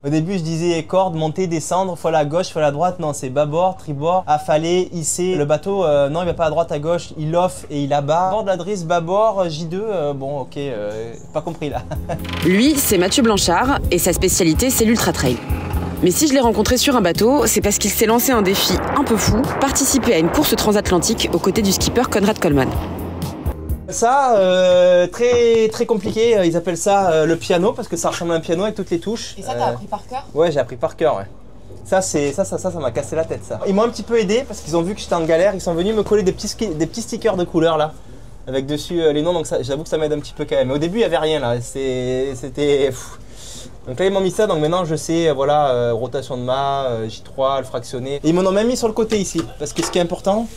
Au début, je disais corde, monter, descendre, fois la gauche, fois la droite. Non, c'est bâbord, tribord, affaler, hisser. Le bateau, non, il va pas à droite, à gauche, il off et il abat. Bord de la drisse, bâbord, J2, bon, ok, pas compris là. Lui, c'est Mathieu Blanchard et sa spécialité, c'est l'ultra trail. Mais si je l'ai rencontré sur un bateau, c'est parce qu'il s'est lancé un défi un peu fou, participer à une course transatlantique aux côtés du skipper Conrad Coleman. Ça, très compliqué, ils appellent ça le piano parce que ça ressemble à un piano avec toutes les touches. Et ça, t'as appris par cœur? Ouais, j'ai appris par cœur, ouais. Ça m'a cassé la tête, ça. Ils m'ont un petit peu aidé parce qu'ils ont vu que j'étais en galère, ils sont venus me coller des petits stickers de couleur là, avec dessus les noms, donc j'avoue que ça m'aide un petit peu quand même. Mais au début, il n'y avait rien là, c'était... Donc là, ils m'ont mis ça, donc maintenant je sais, voilà, rotation de mât, J3, le fractionné. Et ils m'en ont même mis sur le côté ici, parce que ce qui est important,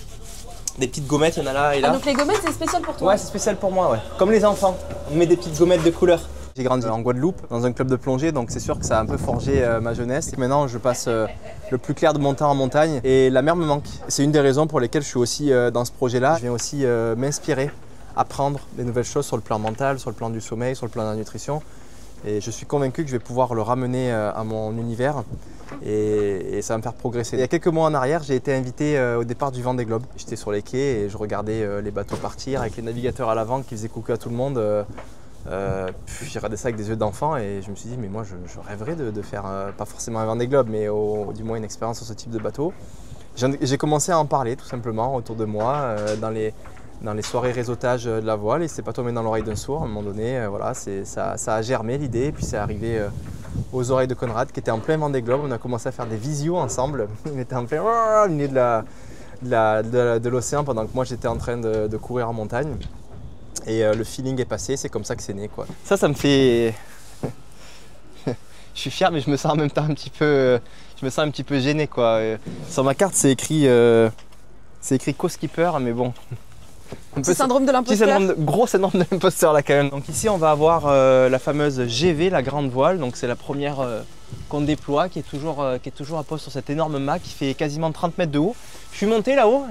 des petites gommettes, il y en a là et là. Ah, donc les gommettes, c'est spécial pour toi? Ouais, c'est spécial pour moi, ouais. Comme les enfants, on met des petites gommettes de couleur. J'ai grandi en Guadeloupe, dans un club de plongée, donc c'est sûr que ça a un peu forgé ma jeunesse. Maintenant, je passe le plus clair de mon temps en montagne et la mer me manque. C'est une des raisons pour lesquelles je suis aussi dans ce projet-là. Je viens aussi m'inspirer, apprendre des nouvelles choses sur le plan mental, sur le plan du sommeil, sur le plan de la nutrition. Et je suis convaincu que je vais pouvoir le ramener à mon univers et ça va me faire progresser. Il y a quelques mois en arrière, j'ai été invité au départ du Vendée Globe. J'étais sur les quais et je regardais les bateaux partir avec les navigateurs à l'avant qui faisaient coucou à tout le monde. J'ai regardé ça avec des yeux d'enfant et je me suis dit mais moi je rêverais de faire, pas forcément un Vendée Globe, mais du moins une expérience sur ce type de bateau. J'ai commencé à en parler tout simplement autour de moi dans les soirées réseautage de la voile et c'est pas tombé dans l'oreille d'un sourd. À un moment donné, voilà, ça a germé l'idée et puis c'est arrivé aux oreilles de Conrad qui était en plein Vendée Globe. On a commencé à faire des visios ensemble. Il était en plein au milieu de l'océan pendant que moi j'étais en train de courir en montagne. Et le feeling est passé, c'est comme ça que c'est né, quoi. Ça me fait... Je suis fier mais je me sens en même temps un petit peu gêné, quoi. Sur ma carte c'est écrit co-skipper mais bon. Petit syndrome de l'imposteur. Gros syndrome de l'imposteur là quand même. Donc ici on va avoir la fameuse GV, la grande voile. Donc c'est la première qu'on déploie qui est toujours à poste sur cet énorme mât qui fait quasiment 30 mètres de haut. Je suis monté là-haut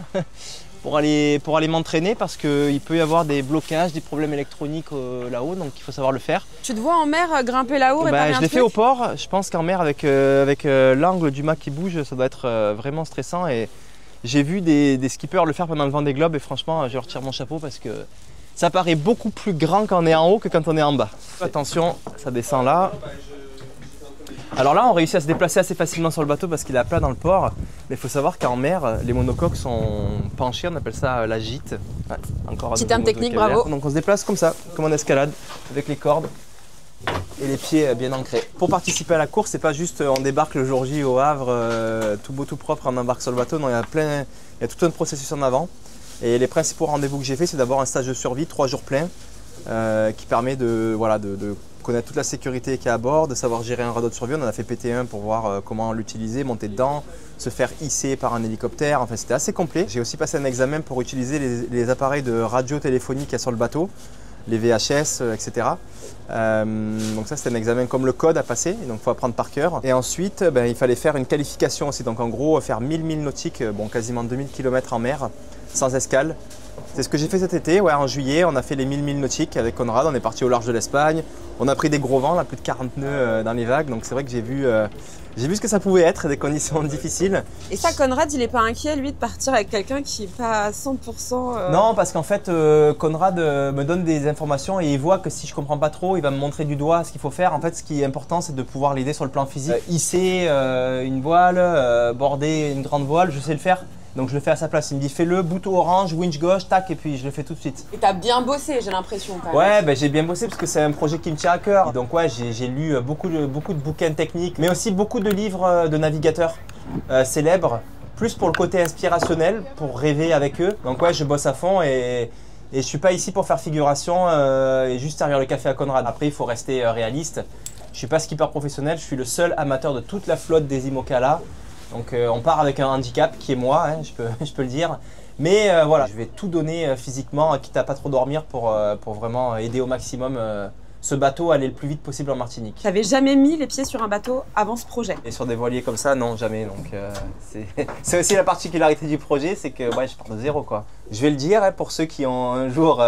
pour aller m'entraîner parce qu'il peut y avoir des blocages, des problèmes électroniques là-haut, donc il faut savoir le faire. Tu te vois en mer grimper là-haut, réparer un Je l'ai truc? fait au port. Je pense qu'en mer avec l'angle du mât qui bouge, ça doit être vraiment stressant. Et j'ai vu des skippers le faire pendant le Vendée Globe et franchement, je retire mon chapeau parce que ça paraît beaucoup plus grand quand on est en haut que quand on est en bas. Attention, ça descend là. Alors là, on réussit à se déplacer assez facilement sur le bateau parce qu'il est à plat dans le port. Mais il faut savoir qu'en mer, les monocoques sont penchés, on appelle ça la gîte. Ouais, encore petit terme technique, bravo. Donc on se déplace comme ça, comme en escalade, avec les cordes et les pieds bien ancrés. Pour participer à la course, c'est pas juste on débarque le jour J au Havre, tout beau, tout propre, on embarque sur le bateau. Non, il y a tout un processus en avant. Et les principaux rendez-vous que j'ai fait, c'est d'abord un stage de survie, 3 jours pleins, qui permet de connaître toute la sécurité qu'il y a à bord, de savoir gérer un radeau de survie. On en a fait péter un pour voir comment l'utiliser, monter dedans, se faire hisser par un hélicoptère. Enfin, c'était assez complet. J'ai aussi passé un examen pour utiliser les appareils de radio-téléphonie qu'il y a sur le bateau, les VHS, etc. Donc ça, c'était un examen comme le code à passer, donc il faut apprendre par cœur. Et ensuite, il fallait faire une qualification aussi. Donc en gros, faire 1000 milles nautiques, quasiment 2000 km en mer, sans escale. C'est ce que j'ai fait cet été, ouais, en juillet, on a fait les 1000 milles nautiques avec Conrad, on est parti au large de l'Espagne. On a pris des gros vents, là, plus de 40 nœuds dans les vagues, donc c'est vrai que j'ai vu ce que ça pouvait être, des conditions difficiles. Et ça, Conrad, il n'est pas inquiet, lui, de partir avec quelqu'un qui n'est pas à 100%... Non, parce qu'en fait, Conrad me donne des informations et il voit que si je ne comprends pas trop, il va me montrer du doigt ce qu'il faut faire. En fait, ce qui est important, c'est de pouvoir l'aider sur le plan physique. Hisser une voile, border une grande voile, je sais le faire. Donc je le fais à sa place, il me dit fais-le, bouton orange, winch gauche, tac, et puis je le fais tout de suite. Et t'as bien bossé, j'ai l'impression quand même. Ouais, j'ai bien bossé parce que c'est un projet qui me tient à cœur. Donc ouais, j'ai lu beaucoup de bouquins techniques, mais aussi beaucoup de livres de navigateurs célèbres, plus pour le côté inspirationnel, pour rêver avec eux. Donc ouais, je bosse à fond et je suis pas ici pour faire figuration et juste servir le café à Conrad. Après, il faut rester réaliste. Je suis pas skipper professionnel, je suis le seul amateur de toute la flotte des IMOCA là. Donc on part avec un handicap qui est moi, hein, je peux le dire. Mais voilà, je vais tout donner physiquement, quitte à pas trop dormir pour vraiment aider au maximum ce bateau à aller le plus vite possible en Martinique. Tu n'avais jamais mis les pieds sur un bateau avant ce projet? Et sur des voiliers comme ça, non, jamais. Donc c'est aussi la particularité du projet, c'est que ouais, je pars de zéro, quoi. Je vais le dire hein, pour ceux qui ont un jour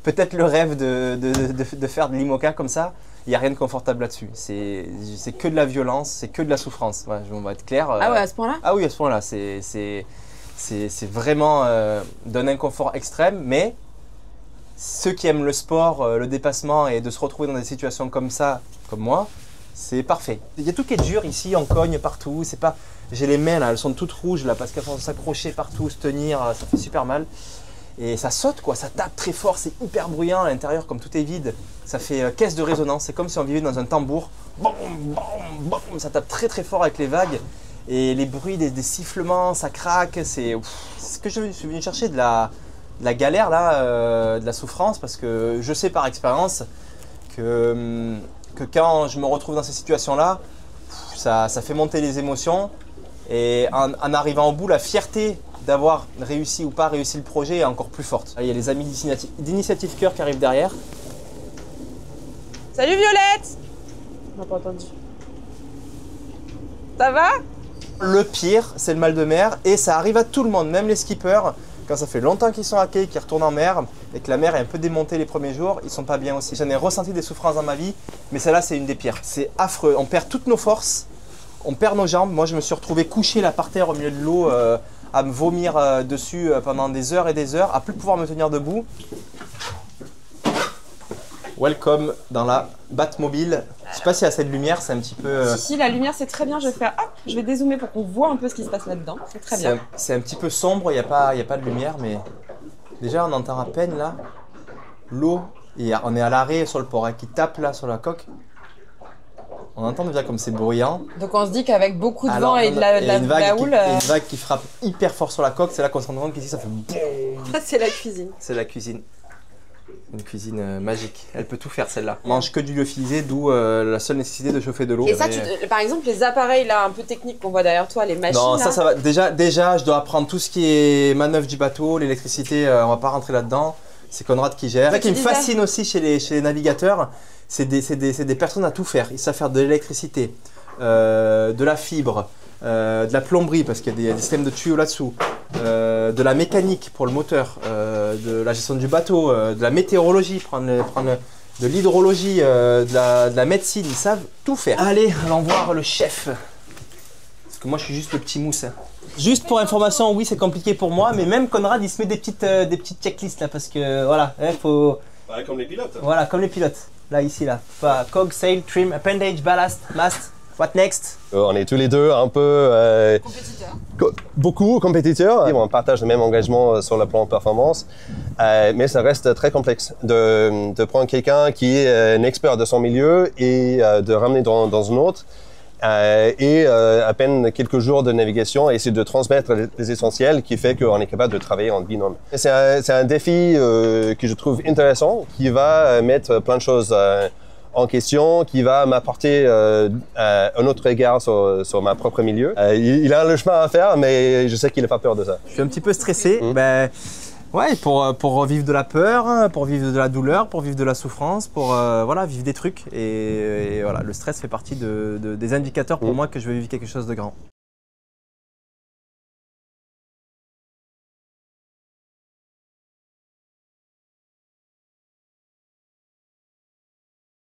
peut-être le rêve de faire de l'IMOCA comme ça. il n'y a rien de confortable là-dessus. C'est que de la violence, c'est que de la souffrance. Ouais, on va être clair. Ah ouais, à ce point-là? Ah oui, à ce point-là. C'est vraiment d'un inconfort extrême, mais ceux qui aiment le sport, le dépassement et de se retrouver dans des situations comme ça, comme moi, c'est parfait. Il y a tout qui est dur ici, on cogne partout. C'est pas... J'ai les mains là, elles sont toutes rouges là parce qu'elles vont s'accrocher partout, se tenir, ça fait super mal. Et ça saute quoi, ça tape très fort, c'est hyper bruyant à l'intérieur comme tout est vide. Ça fait caisse de résonance, c'est comme si on vivait dans un tambour. Boum, boum, boum, ça tape très très fort avec les vagues. Et les bruits des sifflements, ça craque. C'est ce que je suis venu chercher, de la galère là, de la souffrance. Parce que je sais par expérience que quand je me retrouve dans ces situations-là, ça fait monter les émotions. Et en arrivant au bout, la fierté d'avoir réussi ou pas réussi le projet est encore plus forte. Il y a les amis d'Initiative Cœur qui arrivent derrière. Salut Violette! On n'a pas entendu. Ça va? Le pire, c'est le mal de mer et ça arrive à tout le monde, même les skippers. Quand ça fait longtemps qu'ils sont à quai, qu'ils retournent en mer et que la mer est un peu démontée les premiers jours, ils sont pas bien aussi. J'en ai ressenti des souffrances dans ma vie, mais celle-là, c'est une des pires. C'est affreux, on perd toutes nos forces, on perd nos jambes. Moi, je me suis retrouvé couché là par terre au milieu de l'eau, à me vomir dessus pendant des heures et des heures, à plus pouvoir me tenir debout. Welcome dans la Batmobile. Je sais pas s'il y a cette lumière, c'est un petit peu... Si, la lumière c'est très bien, je vais faire hop, je vais dézoomer pour qu'on voit un peu ce qui se passe là-dedans, c'est très bien. C'est un petit peu sombre, il n'y a pas de lumière, mais déjà on entend à peine là l'eau, et on est à l'arrêt sur le port qui tape là sur la coque. On entend déjà comme c'est bruyant. Donc on se dit qu'avec beaucoup de vent et de la houle... une vague qui frappe hyper fort sur la coque, c'est là qu'on se rend compte qu'ici ça fait boum. C'est la cuisine. C'est la cuisine. Une cuisine magique. Elle peut tout faire celle-là. On mange que du lyophilisé, d'où la seule nécessité de chauffer de l'eau. Et ça, par exemple, les appareils là un peu techniques qu'on voit derrière toi, les machines. Non, là. ça va. Déjà, je dois apprendre tout ce qui est manœuvre du bateau, l'électricité, on va pas rentrer là-dedans. C'est Conrad qui gère. Ce qui me fascine aussi chez les navigateurs, c'est des personnes à tout faire. Ils savent faire de l'électricité, de la fibre, de la plomberie parce qu'il y a des systèmes de tuyaux là-dessous, de la mécanique pour le moteur, de la gestion du bateau, de la météorologie, prendre de l'hydrologie, de la médecine. Ils savent tout faire. Allez, allons voir le chef. Parce que moi, je suis juste le petit mousse. Juste pour information, oui, c'est compliqué pour moi, mais même Conrad, il se met des petites checklists là, parce que voilà, il faut... Ouais, comme les pilotes. Voilà, comme les pilotes. Là, ici, là. Cog, sail, trim, appendage, ballast, mast. What next? On est tous les deux un peu... Compétiteurs. Beaucoup compétiteurs. On partage le même engagement sur le plan performance, mais ça reste très complexe de prendre quelqu'un qui est un expert de son milieu et de ramener dans un autre. À peine quelques jours de navigation et essayer de transmettre les essentiels qui fait qu'on est capable de travailler en binôme. C'est un défi que je trouve intéressant, qui va mettre plein de choses en question, qui va m'apporter un autre regard sur ma propre milieu. Il a le chemin à faire, mais je sais qu'il n'a pas peur de ça. Je suis un petit peu stressé. Ouais, pour revivre de la peur, pour vivre de la douleur, pour vivre de la souffrance, pour voilà, vivre des trucs. Et voilà, le stress fait partie des indicateurs pour moi que je vais vivre quelque chose de grand.